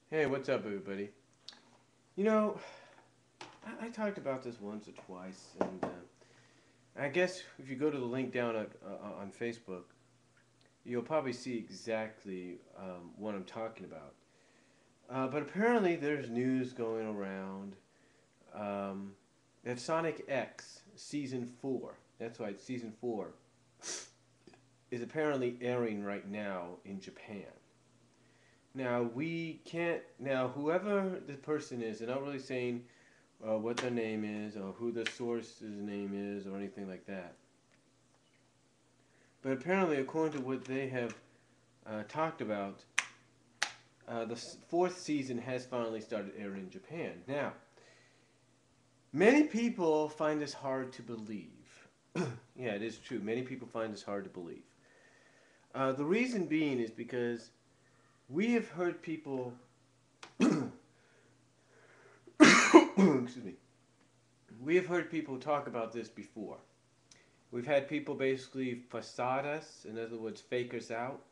Hey, what's up, everybody? You know, I talked about this once or twice, and I guess if you go to the link down on Facebook, you'll probably see exactly what I'm talking about. But apparently, there's news going around um, that Sonic X Season 4, that's right, Season 4, is apparently airing right now in Japan. Now, we can't, now, whoever the person is, they're not really saying what their name is or who the source's name is or anything like that. But apparently, according to what they have talked about, the fourth season has finally started airing in Japan. Now, many people find this hard to believe. Yeah, it is true. Many people find this hard to believe. The reason being is because we have heard people. Excuse me. We have heard people talk about this before. We've had people basically facade us, in other words, fake us out.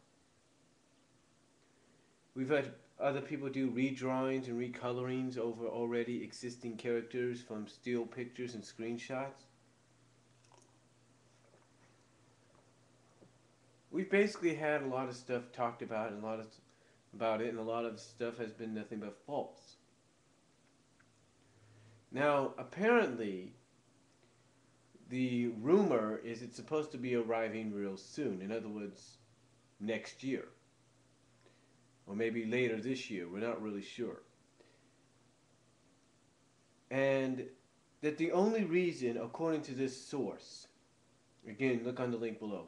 We've had other people do redrawings and recolorings over already existing characters from still pictures and screenshots. We've basically had a lot of stuff talked about and a lot of about it, and a lot of stuff has been nothing but false. Now, apparently, the rumor is it's supposed to be arriving real soon. In other words, next year. Or maybe later this year. We're not really sure. And that the only reason, according to this source, again, look on the link below,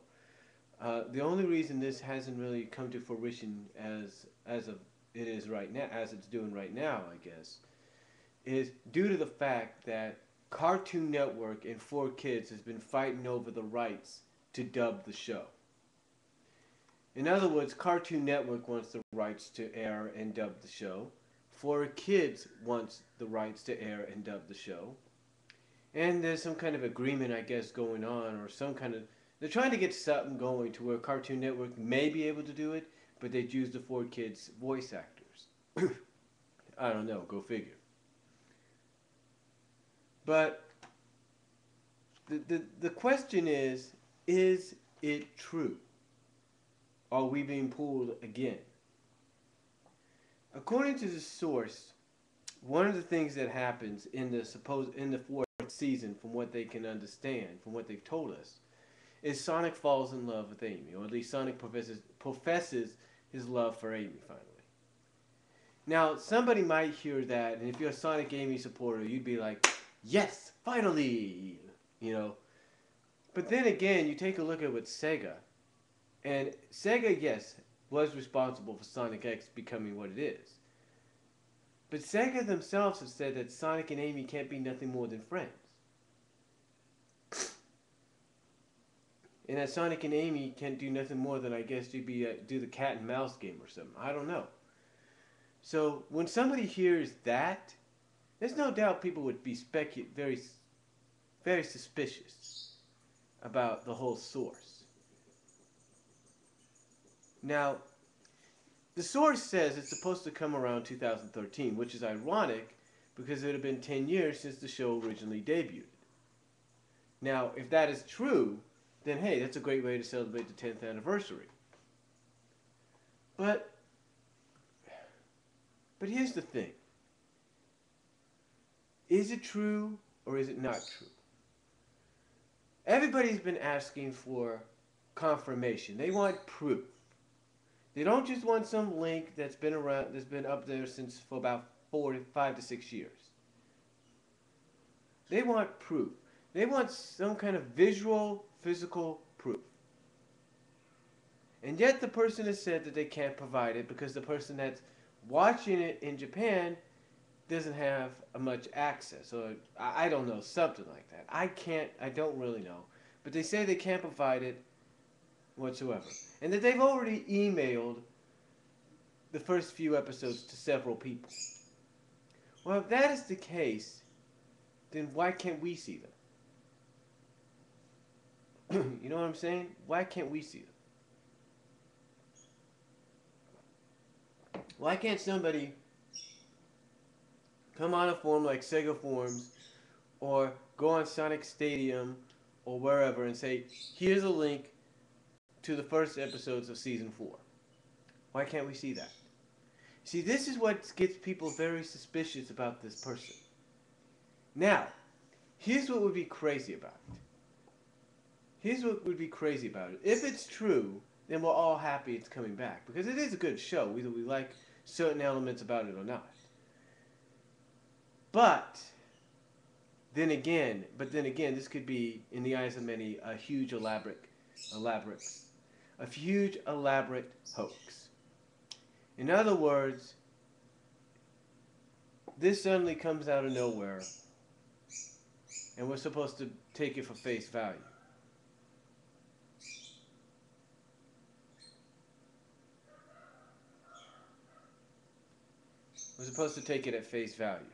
the only reason this hasn't really come to fruition as of it is right now, as it's doing right now, I guess, is due to the fact that Cartoon Network and 4Kids has been fighting over the rights to dub the show. In other words, Cartoon Network wants the rights to air and dub the show. 4Kids wants the rights to air and dub the show. And there's some kind of agreement, I guess, going on, or some kind of. They're trying to get something going to where Cartoon Network may be able to do it, but they'd use the 4Kids voice actors. I don't know, go figure. But the question is it true? Are we being pulled again? According to the source, one of the things that happens in the fourth season, from what they can understand, from what they've told us, is Sonic falls in love with Amy, or at least Sonic professes his love for Amy finally. Now, somebody might hear that, and if you're a Sonic Amy supporter, you'd be like, "Yes, finally!" You know. But then again, you take a look at what Sega, and Sega, yes, was responsible for Sonic X becoming what it is. But Sega themselves have said that Sonic and Amy can't be nothing more than friends. And that Sonic and Amy can't do nothing more than, I guess, do the cat and mouse game or something. I don't know. So when somebody hears that, there's no doubt people would be very, very suspicious about the whole source. Now, the source says it's supposed to come around 2013, which is ironic because it would have been 10 years since the show originally debuted. Now, if that is true, then hey, that's a great way to celebrate the 10th anniversary. But but here's the thing. Is it true or is it not true? Everybody's been asking for confirmation. They want proof. They don't just want some link that's been up there since for about 5 to 6 years. They want proof. They want some kind of visual, physical proof. And yet the person has said that they can't provide it because the person that's watching it in Japan doesn't have much access, or I don't know, something like that. I don't really know. But they say they can't provide it whatsoever. And that they've already emailed the first few episodes to several people. Well, if that is the case, then why can't we see them? You know what I'm saying? Why can't we see them? Why can't somebody come on a forum like Sega Forums, or go on Sonic Stadium or wherever and say, here's a link to the first episodes of season 4. Why can't we see that? See, this is what gets people very suspicious about this person. Now, here's what would be crazy about it. Here's what would be crazy about it. If it's true, then we're all happy it's coming back. Because it is a good show, whether we like certain elements about it or not. But then again, this could be, in the eyes of many, a huge elaborate hoax. In other words, this suddenly comes out of nowhere, and we're supposed to take it for face value. We're supposed to take it at face value.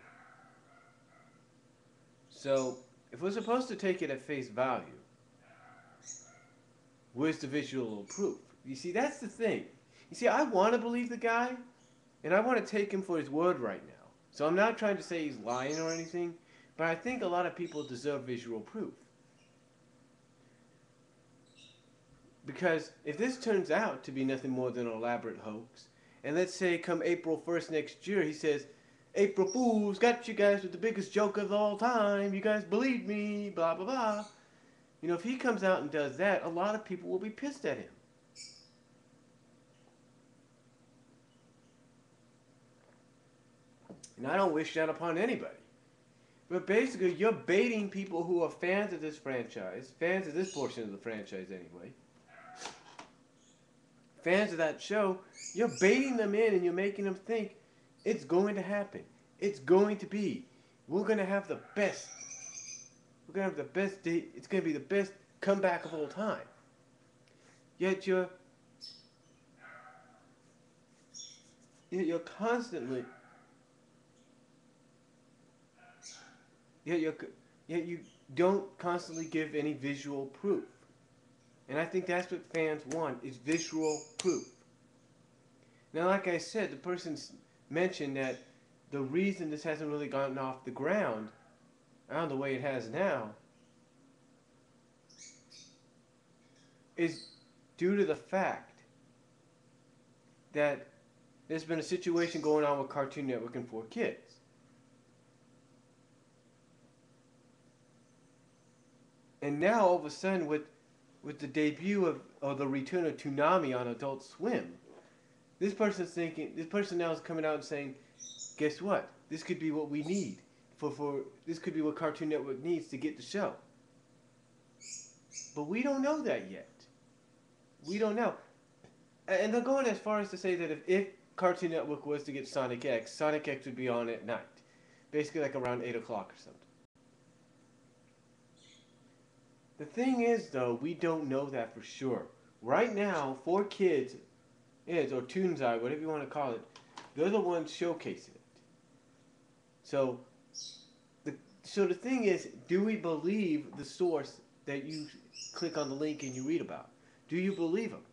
So, if we're supposed to take it at face value, where's the visual proof? You see, that's the thing. You see, I want to believe the guy, and I want to take him for his word right now. So I'm not trying to say he's lying or anything, but I think a lot of people deserve visual proof. Because if this turns out to be nothing more than an elaborate hoax, and let's say come April 1st next year, he says, April Fools, got you guys with the biggest joke of all time, you guys believe me, blah, blah, blah. You know, if he comes out and does that, a lot of people will be pissed at him. And I don't wish that upon anybody. But basically, you're baiting people who are fans of this franchise, fans of this portion of the franchise anyway, fans of that show, you're baiting them in and you're making them think it's going to happen. It's going to be. We're going to have the best. We're going to have the best day. It's going to be the best comeback of all time. Yet you're constantly. Yet you don't constantly give any visual proof. And I think that's what fans want, is visual proof. Now, like I said, the person mentioned that the reason this hasn't really gotten off the ground, the way it has now, is due to the fact that there's been a situation going on with Cartoon Network and 4Kids. And now, all of a sudden, with the debut of the return of Toonami on Adult Swim, this person now is coming out and saying, guess what? This could be what we need. This could be what Cartoon Network needs to get the show. But we don't know that yet. We don't know. And they're going as far as to say that if Cartoon Network was to get Sonic X would be on at night. Basically like around 8 o'clock or something. The thing is, though, we don't know that for sure. Right now, 4Kids or Toonzai, whatever you want to call it, they're the ones showcasing it. So the thing is, do we believe the source that you click on the link and you read about? Do you believe them?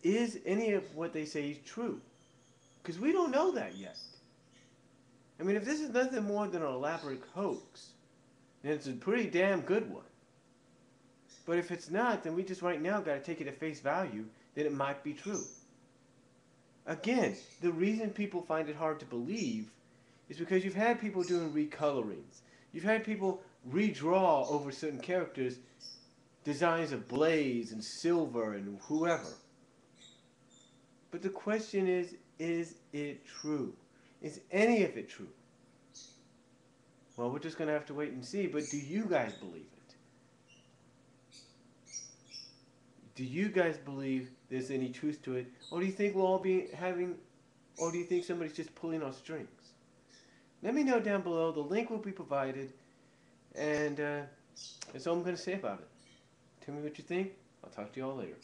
Is any of what they say true? Because we don't know that yet. I mean, if this is nothing more than an elaborate hoax, then it's a pretty damn good one. But if it's not, then we just right now got to take it at face value that it might be true. Again, the reason people find it hard to believe is because you've had people doing recolorings. You've had people redraw over certain characters designs of Blaze and Silver and whoever. But the question is it true? Is any of it true? Well, we're just going to have to wait and see, but do you guys believe it? Do you guys believe there's any truth to it? Or do you think we'll all be or do you think somebody's just pulling our strings? Let me know down below. The link will be provided. And that's all I'm going to say about it. Tell me what you think. I'll talk to you all later.